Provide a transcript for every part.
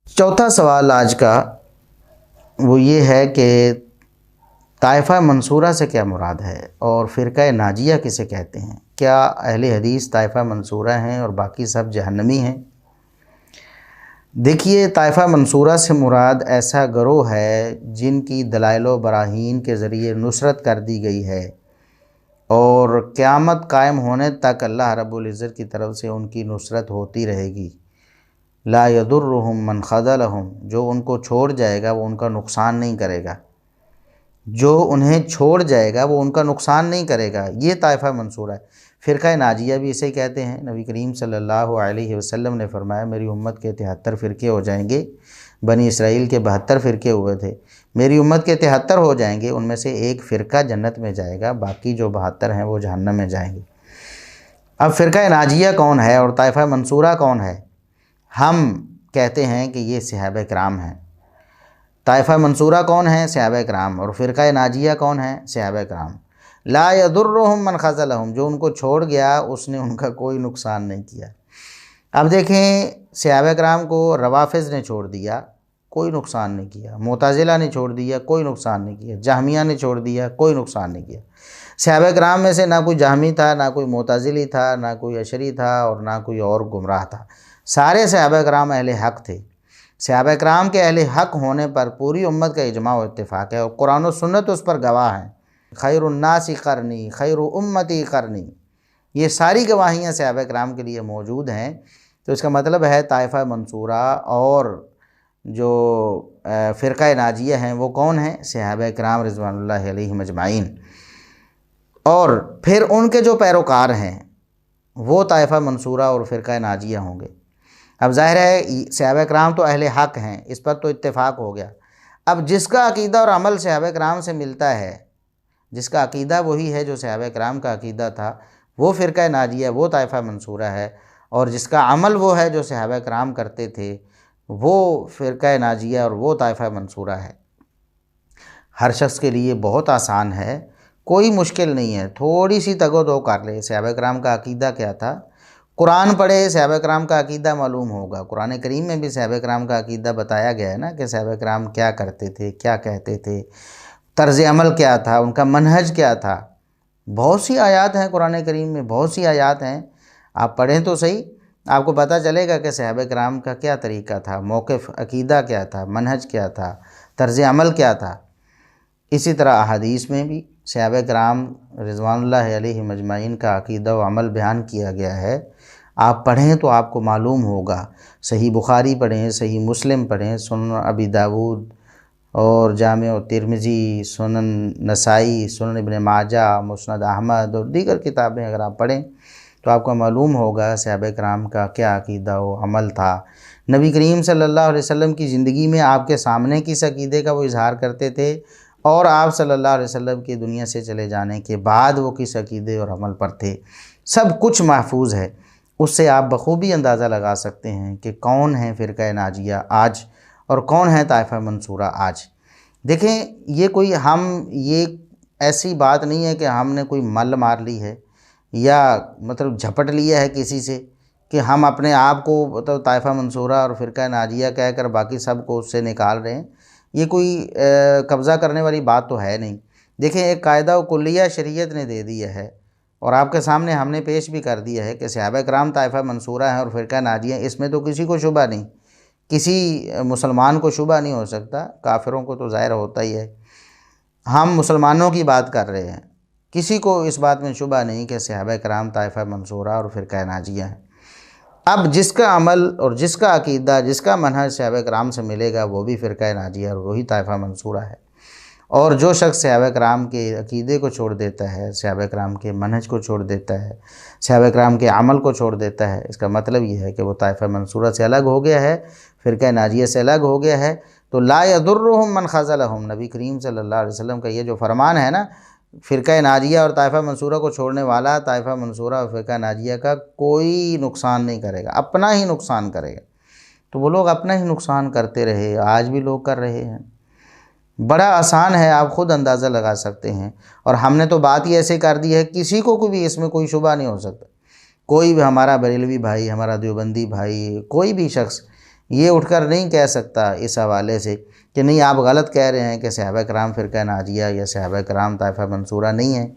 چوتھا سوال آج کا وہ یہ ہے کہ طائفہ منصورہ سے کیا مراد ہے اور فرقہ ناجیہ کسے کہتے ہیں؟ کیا اہل حدیث طائفہ منصورہ ہیں اور باقی سب جہنمی ہیں؟ دیکھیے، طائفہ منصورہ سے مراد ایسا گروہ ہے جن کی دلائل و براہین کے ذریعے نصرت کر دی گئی ہے اور قیامت قائم ہونے تک اللہ رب العزت کی طرف سے ان کی نصرت ہوتی رہے گی۔ لا یضرهم من خذلهم، جو ان کو چھوڑ جائے گا وہ ان کا نقصان نہیں کرے گا، جو انہیں چھوڑ جائے گا وہ ان کا نقصان نہیں کرے گا۔ یہ طائفہ منصورہ ہے۔ فرقہ ناجیہ بھی اسے کہتے ہیں۔ نبی کریم صلی اللہ علیہ وسلم نے فرمایا میری امت کے 73 فرقے ہو جائیں گے۔ بنی اسرائیل کے 72 فرقے ہوئے تھے، میری امت کے 73 ہو جائیں گے، ان میں سے ایک فرقہ جنت میں جائے گا، باقی جو 72 ہیں وہ جہنم میں جائیں گے۔ اب فرقہ ناجیہ کون ہے اور طائفہ منصورہ کون ہے؟ ہم کہتے ہیں کہ یہ صحابہ کرام ہیں۔ طائفہ منصورہ کون ہیں؟ صحابہ کرام۔ اور فرقہ ناجیہ کون ہیں؟ صحابہ کرام۔ لا یضرهم من خذلهم، جو ان کو چھوڑ گیا اس نے ان کا کوئی نقصان نہیں کیا۔ اب دیکھیں، صحابہ کرام کو روافض نے چھوڑ دیا، کوئی نقصان نہیں کیا۔ معتزلہ نے چھوڑ دیا، کوئی نقصان نہیں کیا۔ جہمیہ نے چھوڑ دیا، کوئی نقصان نہیں کیا۔ صحابہ کرام میں سے نہ کوئی جہمی تھا، نہ کوئی معتزلی تھا، نہ کوئی اشعری تھا اور نہ کوئی اور گمراہ تھا۔ سارے صحابہ کرام اہل حق تھے۔ صحابہ کرام کے اہل حق ہونے پر پوری امت کا اجماع و اتفاق ہے اور قرآن و سنت اس پر گواہ ہیں۔ خیر الناس قرنی، خیر امتی قرنی، یہ ساری گواہیاں صحابہ کرام کے لیے موجود ہیں۔ تو اس کا مطلب ہے طائفہ منصورہ اور جو فرقہ ناجیہ ہیں وہ کون ہیں؟ صحابہ کرام رضوان اللہ علیہم اجمعین۔ اور پھر ان کے جو پیروکار ہیں وہ طائفہ منصورہ اور فرقہ ناجیہ ہوں گے۔ اب ظاہر ہے صحابہ کرام تو اہل حق ہیں، اس پر تو اتفاق ہو گیا۔ اب جس کا عقیدہ اور عمل صحابہ کرام سے ملتا ہے، جس کا عقیدہ وہی ہے جو صحابہ کرام کا عقیدہ تھا، وہ فرقہ ناجیہ، وہ طائفہ منصورہ ہے، اور جس کا عمل وہ ہے جو صحابہ کرام کرتے تھے، وہ فرقہ ناجیہ اور وہ طائفہ منصورہ ہے۔ ہر شخص کے لیے بہت آسان ہے، کوئی مشکل نہیں ہے، تھوڑی سی تگ و دو کر لے۔ صحابہ کرام کا عقیدہ کیا تھا؟ قرآن پڑھے، صحابہ کرام کا عقیدہ معلوم ہوگا۔ قرآن کریم میں بھی صحابہ کرام کا عقیدہ بتایا گیا ہے نا کہ صحابہ کرام کیا کرتے تھے، کیا کہتے تھے، طرز عمل کیا تھا، ان کا منہج کیا تھا۔ بہت سی آیات ہیں قرآن کریم میں، بہت سی آیات ہیں، آپ پڑھیں تو صحیح، آپ کو پتہ چلے گا کہ صحابہ کرام کا کیا طریقہ تھا، موقف، عقیدہ کیا تھا، منہج کیا تھا، طرز عمل کیا تھا۔ اسی طرح احادیث میں بھی صحابہ کرام رضوان اللہ علیہم اجمعین کا عقیدہ و عمل بیان کیا گیا ہے۔ آپ پڑھیں تو آپ کو معلوم ہوگا۔ صحیح بخاری پڑھیں، صحیح مسلم پڑھیں، سنن ابی داود اور جامع ترمذی، سنن نسائی، سنن ابن ماجہ، مسند احمد اور دیگر کتابیں اگر آپ پڑھیں تو آپ کو معلوم ہوگا صحابہ کرام کا کیا عقیدہ و عمل تھا۔ نبی کریم صلی اللہ علیہ وسلم کی زندگی میں آپ کے سامنے کس عقیدے کا وہ اظہار کرتے تھے اور آپ صلی اللہ علیہ وسلم کی دنیا سے چلے جانے کے بعد وہ کس عقیدے اور عمل پر تھے، سب کچھ محفوظ ہے۔ اس سے آپ بخوبی اندازہ لگا سکتے ہیں کہ کون ہے فرقہ ناجیہ آج اور کون ہے طائفہ منصورہ آج۔ دیکھیں، یہ ایسی بات نہیں ہے کہ ہم نے کوئی مل مار لی ہے یا مطلب جھپٹ لیا ہے کسی سے کہ ہم اپنے آپ کو مطلب طائفہ منصورہ اور فرقہ ناجیہ کہہ کر باقی سب کو اس سے نکال رہے ہیں۔ یہ کوئی قبضہ کرنے والی بات تو ہے نہیں۔ دیکھیں، ایک قاعدہ و کلیہ شریعت نے دے دیا ہے اور آپ کے سامنے ہم نے پیش بھی کر دیا ہے کہ صحابہ کرام طائفہ منصورہ ہیں اور فرقہ ناجیہ، اس میں تو کسی کو شبہ نہیں، کسی مسلمان کو شبہ نہیں ہو سکتا، کافروں کو تو ظاہر ہوتا ہی ہے۔ ہم مسلمانوں کی بات کر رہے ہیں، کسی کو اس بات میں شبہ نہیں کہ صحابہ کرام طائفہ منصورہ اور فرقہ ناجیہ ہیں۔ اب جس کا عمل اور جس کا عقیدہ، جس کا منہج صحابہ کرام سے ملے گا وہ بھی فرقہ ناجیہ اور وہی طائفہ منصورہ ہے۔ اور جو شخص صحابہ کرام کے عقیدے کو چھوڑ دیتا ہے، صحابہ کرام کے منہج کو چھوڑ دیتا ہے، صحابہ کرام کے عمل کو چھوڑ دیتا ہے، اس کا مطلب یہ ہے کہ وہ طائفہ منصورہ سے الگ ہو گیا ہے، فرقہ ناجیہ سے الگ ہو گیا ہے۔ تو لا یضرهم من خذلهم، نبی کریم صلی اللہ علیہ وسلم کا یہ جو فرمان ہے نا، فرقہ ناجیہ اور طائفہ منصورہ کو چھوڑنے والا طائفہ منصورہ اور فرقہ ناجیہ کا کوئی نقصان نہیں کرے گا، اپنا ہی نقصان کرے گا۔ تو وہ لوگ اپنا ہی نقصان کرتے رہے، آج بھی لوگ کر رہے ہیں۔ بڑا آسان ہے، آپ خود اندازہ لگا سکتے ہیں۔ اور ہم نے تو بات ہی ایسے کر دی ہے، کسی کو بھی اس میں کوئی شبہ نہیں ہو سکتا۔ کوئی بھی ہمارا بریلوی بھائی، ہمارا دیوبندی بھائی، کوئی بھی شخص یہ اٹھ کر نہیں کہہ سکتا اس حوالے سے کہ نہیں آپ غلط کہہ رہے ہیں کہ صحابہ کرام فرقہ ناجیہ یا صحابہ کرام طائفہ منصورہ نہیں ہیں۔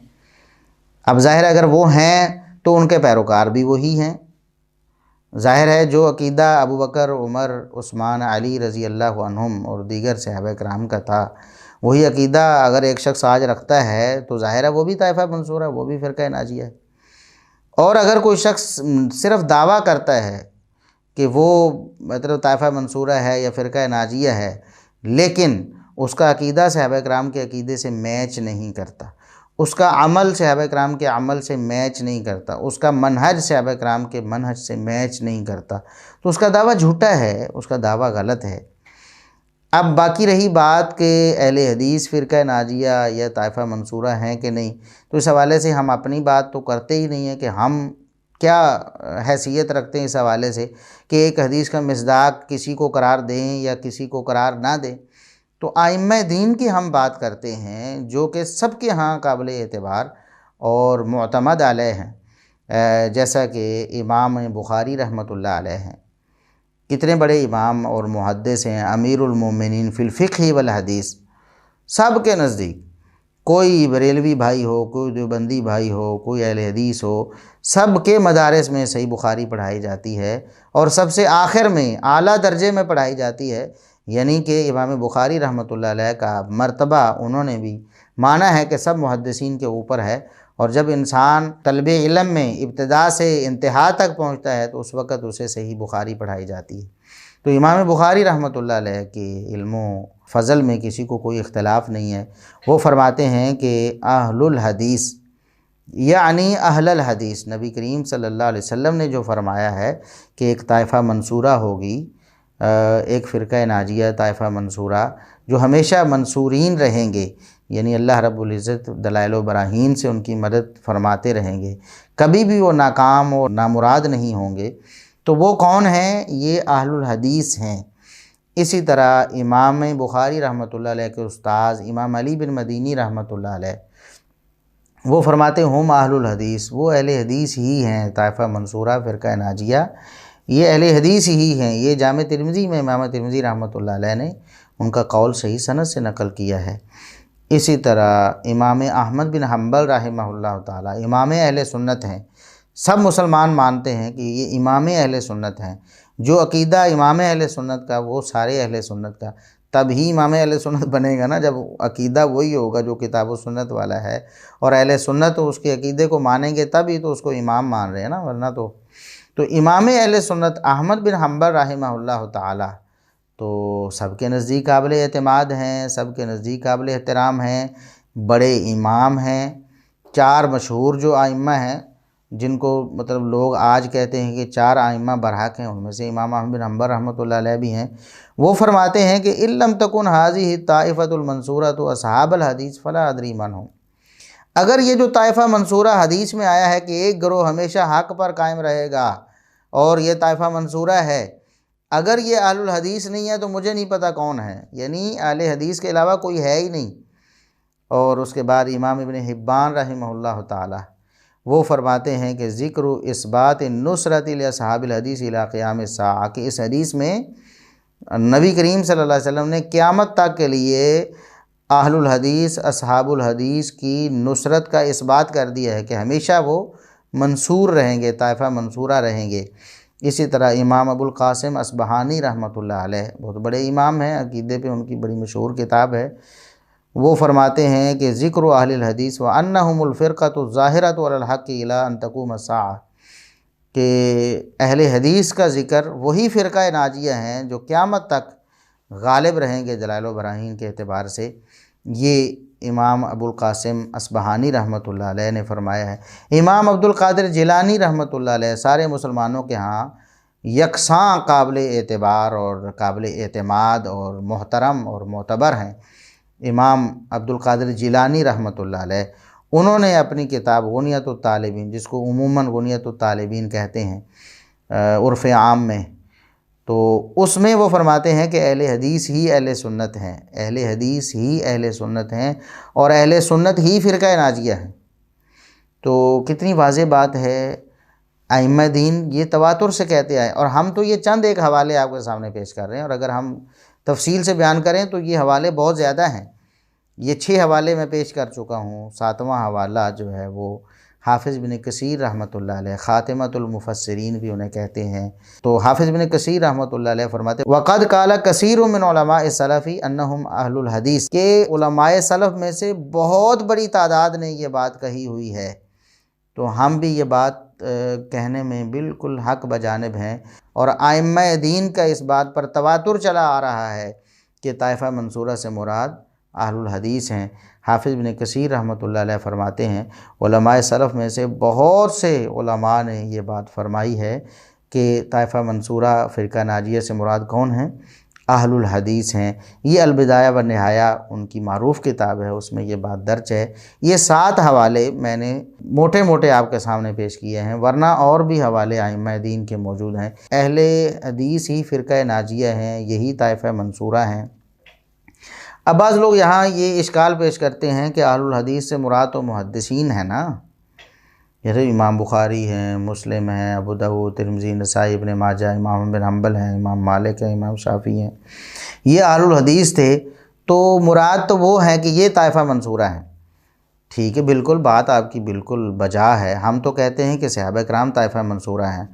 اب ظاہر ہے اگر وہ ہیں تو ان کے پیروکار بھی وہی ہیں۔ ظاہر ہے جو عقیدہ ابو بکر، عمر، عثمان، علی رضی اللہ عنہم اور دیگر صحابہ کرام کا تھا، وہی عقیدہ اگر ایک شخص آج رکھتا ہے تو ظاہر ہے وہ بھی طائفہ منصورہ، وہ بھی فرقہ ناجیہ ہے۔ اور اگر کوئی شخص صرف دعویٰ کرتا ہے کہ وہ مطلب طائفہ منصورہ ہے یا فرقہ ناجیہ ہے، لیکن اس کا عقیدہ صحابہ کرام کے عقیدے سے میچ نہیں کرتا، اس کا عمل صحابہ کرام کے عمل سے میچ نہیں کرتا، اس کا منہج صحابہ کرام کے منہج سے میچ نہیں کرتا، تو اس کا دعویٰ جھوٹا ہے، اس کا دعویٰ غلط ہے۔ اب باقی رہی بات کہ اہل حدیث فرقہ ناجیہ یا طائفہ منصورہ ہیں کہ نہیں، تو اس حوالے سے ہم اپنی بات تو کرتے ہی نہیں ہیں کہ ہم کیا حیثیت رکھتے ہیں اس حوالے سے کہ ایک حدیث کا مصداق کسی کو قرار دیں یا کسی کو قرار نہ دیں۔ تو ائمہ دین کی ہم بات کرتے ہیں جو کہ سب کے ہاں قابل اعتبار اور معتمد علیہ ہیں، جیسا کہ امام بخاری رحمۃ اللہ علیہ ہیں۔ کتنے بڑے امام اور محدث ہیں، امیر المومنین فی الفقہ والحدیث، سب کے نزدیک کوئی بریلوی بھائی ہو، کوئی دیوبندی بھائی ہو، کوئی اہل حدیث ہو، سب کے مدارس میں صحیح بخاری پڑھائی جاتی ہے اور سب سے آخر میں اعلیٰ درجے میں پڑھائی جاتی ہے، یعنی کہ امام بخاری رحمۃ اللہ علیہ کا مرتبہ انہوں نے بھی مانا ہے کہ سب محدثین کے اوپر ہے، اور جب انسان طلب علم میں ابتدا سے انتہا تک پہنچتا ہے تو اس وقت اسے صحیح بخاری پڑھائی جاتی ہے۔ تو امام بخاری رحمۃ اللہ علیہ کے علم و فضل میں کسی کو کوئی اختلاف نہیں ہے۔ وہ فرماتے ہیں کہ اہل الحدیث یعنی اہل الحدیث، نبی کریم صلی اللہ علیہ وسلم نے جو فرمایا ہے کہ ایک طائفہ منصورہ ہوگی، ایک فرقہ ناجیہ طائفہ منصورہ جو ہمیشہ منصورین رہیں گے، یعنی اللہ رب العزت دلائل و براہین سے ان کی مدد فرماتے رہیں گے، کبھی بھی وہ ناکام اور نامراد نہیں ہوں گے، تو وہ کون ہیں؟ یہ اہل الحدیث ہیں۔ اسی طرح امام بخاری رحمۃ اللہ علیہ کے استاذ امام علی بن مدینی رحمۃ اللہ علیہ وہ فرماتے ہیں ہم اہل الحدیث، وہ اہل حدیث ہی ہیں، طائفہ منصورہ فرقہ ناجیہ یہ اہل حدیث ہی ہیں۔ یہ جامع ترمذی میں امام ترمذی رحمۃ اللہ علیہ نے ان کا قول صحیح سند سے نقل کیا ہے۔ اسی طرح امام احمد بن حنبل رحمہ اللہ تعالی امام اہل سنت ہیں، سب مسلمان مانتے ہیں کہ یہ امام اہل سنت ہیں۔ جو عقیدہ امام اہل سنت کا وہ سارے اہل سنت کا، تب ہی امام اہل سنت بنے گا نا جب عقیدہ وہی ہوگا جو کتاب و سنت والا ہے، اور اہل سنت اس کے عقیدے کو مانیں گے تب ہی تو اس کو امام مان رہے ہیں نا، ورنہ تو امام اہل سنت احمد بن حنبل رحمہ اللہ تعالی تو سب کے نزدیک قابل اعتماد ہیں، سب کے نزدیک قابل احترام ہیں، بڑے امام ہیں۔ چار مشہور جو ائمہ ہیں جن کو مطلب لوگ آج کہتے ہیں کہ چار ائمہ برحق ہیں، ان میں سے امام احمد بن حنبل رحمۃ اللہ علیہ بھی ہیں۔ وہ فرماتے ہیں کہ ان لم تکن هذه الطائفة المنصورة اصحاب الحدیث فلا ادری من ہوں، اگر یہ جو طائفہ منصورہ حدیث میں آیا ہے کہ ایک گروہ ہمیشہ حق پر قائم رہے گا اور یہ طائفہ منصورہ ہے، اگر یہ اہل الحدیث نہیں ہے تو مجھے نہیں پتہ کون ہے، یعنی اہل حدیث کے علاوہ کوئی ہے ہی نہیں۔ اور اس کے بعد امام ابن حبان رحمہ اللہ تعالی وہ فرماتے ہیں کہ ذکر اثبات نصرت لاصحاب الحدیث الی قیام الساعہ، کہ اس حدیث میں نبی کریم صلی اللہ علیہ وسلم نے قیامت تک کے لیے اہل الحدیث اصحاب الحدیث کی نصرت کا اثبات کر دیا ہے کہ ہمیشہ وہ منصور رہیں گے، طائفہ منصورہ رہیں گے۔ اسی طرح امام ابو القاسم اصبہانی رحمۃ اللہ علیہ بہت بڑے امام ہیں، عقیدے پہ ان کی بڑی مشہور کتاب ہے، وہ فرماتے ہیں کہ ذکر اہل الحدیث وانہم الفرقۃ الظاہرۃ علی الحق الی ان تقوم الساعہ، کہ اہل حدیث کا ذکر وہی فرقہ ناجیہ ہیں جو قیامت تک غالب رہیں گے دلائل و براہین کے اعتبار سے۔ یہ امام ابو القاسم اصبہانی رحمۃ اللہ علیہ نے فرمایا ہے۔ امام عبد القادر جیلانی رحمۃ اللہ علیہ سارے مسلمانوں کے ہاں یکساں قابل اعتبار اور قابل اعتماد اور محترم اور معتبر ہیں۔ امام عبد القادر جیلانی رحمۃ اللہ علیہ انہوں نے اپنی کتاب غنیۃ الطالبین، جس کو عموماً غنیۃ الطالبین کہتے ہیں عرف عام میں، تو اس میں وہ فرماتے ہیں کہ اہل حدیث ہی اہل سنت ہیں، اہل حدیث ہی اہل سنت ہیں اور اہل سنت ہی فرقہ ناجیہ ہیں۔ تو کتنی واضح بات ہے ائمہ دین یہ تواتر سے کہتے آئے، اور ہم تو یہ چند ایک حوالے آپ کے سامنے پیش کر رہے ہیں، اور اگر ہم تفصیل سے بیان کریں تو یہ حوالے بہت زیادہ ہیں۔ یہ 6 حوالے میں پیش کر چکا ہوں، 7واں حوالہ جو ہے وہ حافظ بن کثیر رحمۃ اللہ علیہ، خاتمۃ المفسرین بھی انہیں کہتے ہیں۔ تو حافظ بن کثیر رحمۃ اللہ علیہ فرماتے ہیں وَقَدْ قَالَ كَثِيرٌ مِّنْ عُلَمَاءِ السَّلَفِ أَنَّهُمْ أَهْلُ الْحَدِيثِ، کہ علماء سلف میں سے بہت بڑی تعداد نے یہ بات کہی ہوئی ہے، تو ہم بھی یہ بات کہنے میں بالکل حق بجانب ہیں، اور ائمہ دین کا اس بات پر تواتر چلا آ رہا ہے کہ طائفہ منصورہ سے مراد اہل الحدیث ہیں۔ حافظ بن کثیر رحمۃ اللہ علیہ فرماتے ہیں علماء سلف میں سے بہت سے علماء نے یہ بات فرمائی ہے کہ طائفہ منصورہ فرقہ ناجیہ سے مراد کون ہیں؟ اہل الحدیث ہیں۔ یہ البدایہ و نہایہ ان کی معروف کتاب ہے، اس میں یہ بات درج ہے۔ یہ 7 حوالے میں نے موٹے موٹے آپ کے سامنے پیش کیے ہیں، ورنہ اور بھی حوالے ائمہ دین کے موجود ہیں۔ اہل حدیث ہی فرقہ ناجیہ ہیں، یہی طائفہ منصورہ ہیں۔ اب بعض لوگ یہاں یہ اشکال پیش کرتے ہیں کہ اہل الحدیث سے مراد تو محدثین ہیں نا، جیسے امام بخاری ہیں، مسلم ہیں، ابو داؤد، ترمذی، نسائی، ابن ماجہ، امام بن حنبل ہیں، امام مالک ہیں، امام شافعی ہیں، یہ اہل الحدیث تھے، تو مراد تو وہ ہیں کہ یہ طائفہ منصورہ ہیں۔ ٹھیک ہے، بالکل بات آپ کی بالکل بجا ہے۔ ہم تو کہتے ہیں کہ صحابہ کرام طائفہ منصورہ ہیں،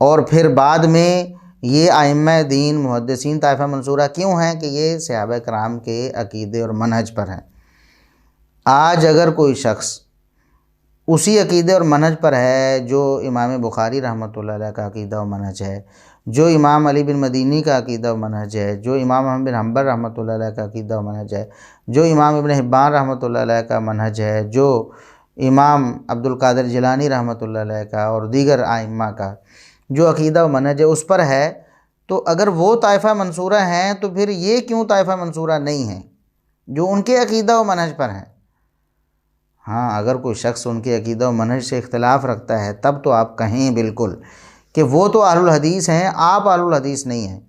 اور پھر بعد میں یہ ائمہ دین محدثین طائفہ منصورہ کیوں ہیں کہ یہ صحابہ کرام کے عقیدے اور منہج پر ہیں۔ آج اگر کوئی شخص اسی عقیدے اور منہج پر ہے جو امام بخاری رحمۃ اللہ علیہ کا عقیدہ و منہج ہے، جو امام علی بن مدینی کا عقیدہ و منہج ہے، جو امام احمد بن حنبل رحمۃ اللہ علیہ کا عقیدہ و منہج ہے، جو امام ابن حبان رحمۃ اللہ علیہ کا منہج ہے، جو امام عبد القادر جیلانی رحمۃ اللہ علیہ کا اور دیگر ائمہ کا جو عقیدہ و منہج ہے اس پر ہے، تو اگر وہ طائفہ منصورہ ہیں تو پھر یہ کیوں طائفہ منصورہ نہیں ہیں جو ان کے عقیدہ و منہج پر ہیں؟ ہاں، اگر کوئی شخص ان کے عقیدہ و منہج سے اختلاف رکھتا ہے تب تو آپ کہیں بالکل کہ وہ تو اہل الحدیث ہیں، آپ اہل الحدیث نہیں ہیں۔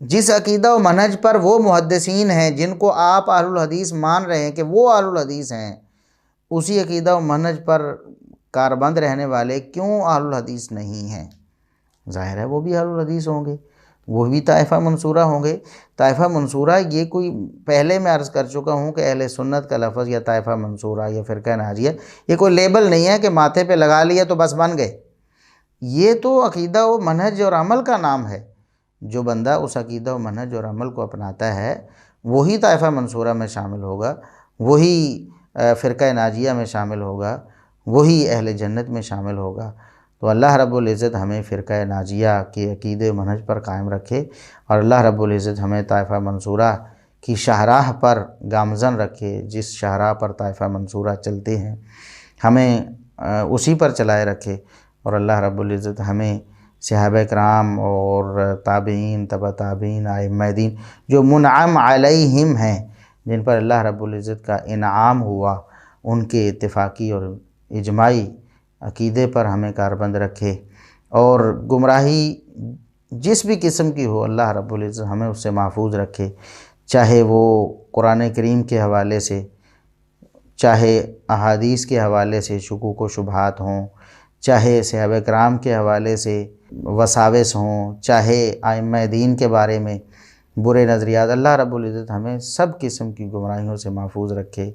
جس عقیدہ و منہج پر وہ محدثین ہیں جن کو آپ اہل الحدیث مان رہے ہیں کہ وہ اہل الحدیث ہیں، اسی عقیدہ و منہج پر کاربند رہنے والے کیوں اہل الحدیث نہیں ہیں؟ ظاہر ہے وہ بھی اہل الحدیث ہوں گے، وہ بھی طائفہ منصورہ ہوں گے۔ طائفہ منصورہ یہ کوئی، پہلے میں عرض کر چکا ہوں کہ اہل سنت کا لفظ یا طائفہ منصورہ یا فرقہ ناجیہ یہ کوئی لیبل نہیں ہے کہ ماتھے پہ لگا لیا تو بس بن گئے۔ یہ تو عقیدہ و منہج اور عمل کا نام ہے۔ جو بندہ اس عقیدہ و منہج اور عمل کو اپناتا ہے وہی طائفہ منصورہ میں شامل ہوگا، وہی فرقہ ناجیہ میں شامل ہوگا، وہی اہل جنت میں شامل ہوگا۔ تو اللہ رب العزت ہمیں فرقہ ناجیہ کے عقیدے و منہج پر قائم رکھے، اور اللہ رب العزت ہمیں طائفہ منصورہ کی شاہراہ پر گامزن رکھے، جس شاہراہ پر طائفہ منصورہ چلتے ہیں ہمیں اسی پر چلائے رکھے، اور اللہ رب العزت ہمیں صحابہ کرام اور تابعین، تبع تابعین، ائمہ دین جو منعم علیہم ہیں، جن پر اللہ رب العزت کا انعام ہوا، ان کے اتفاقی اور اجماعی عقیدے پر ہمیں کاربند رکھے، اور گمراہی جس بھی قسم کی ہو اللہ رب العزت ہمیں اس سے محفوظ رکھے، چاہے وہ قرآن کریم کے حوالے سے، چاہے احادیث کے حوالے سے شکوک و شبہات ہوں، چاہے صحابہ کرام کے حوالے سے وساوس ہوں، چاہے ائمہ دین کے بارے میں برے نظریات، اللہ رب العزت ہمیں سب قسم کی گمراہیوں سے محفوظ رکھے۔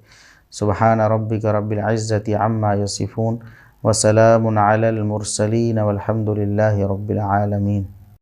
سبحان ربک رب العزت عما یصفون وسلام علی المرسلین والحمد للہ رب العالمین۔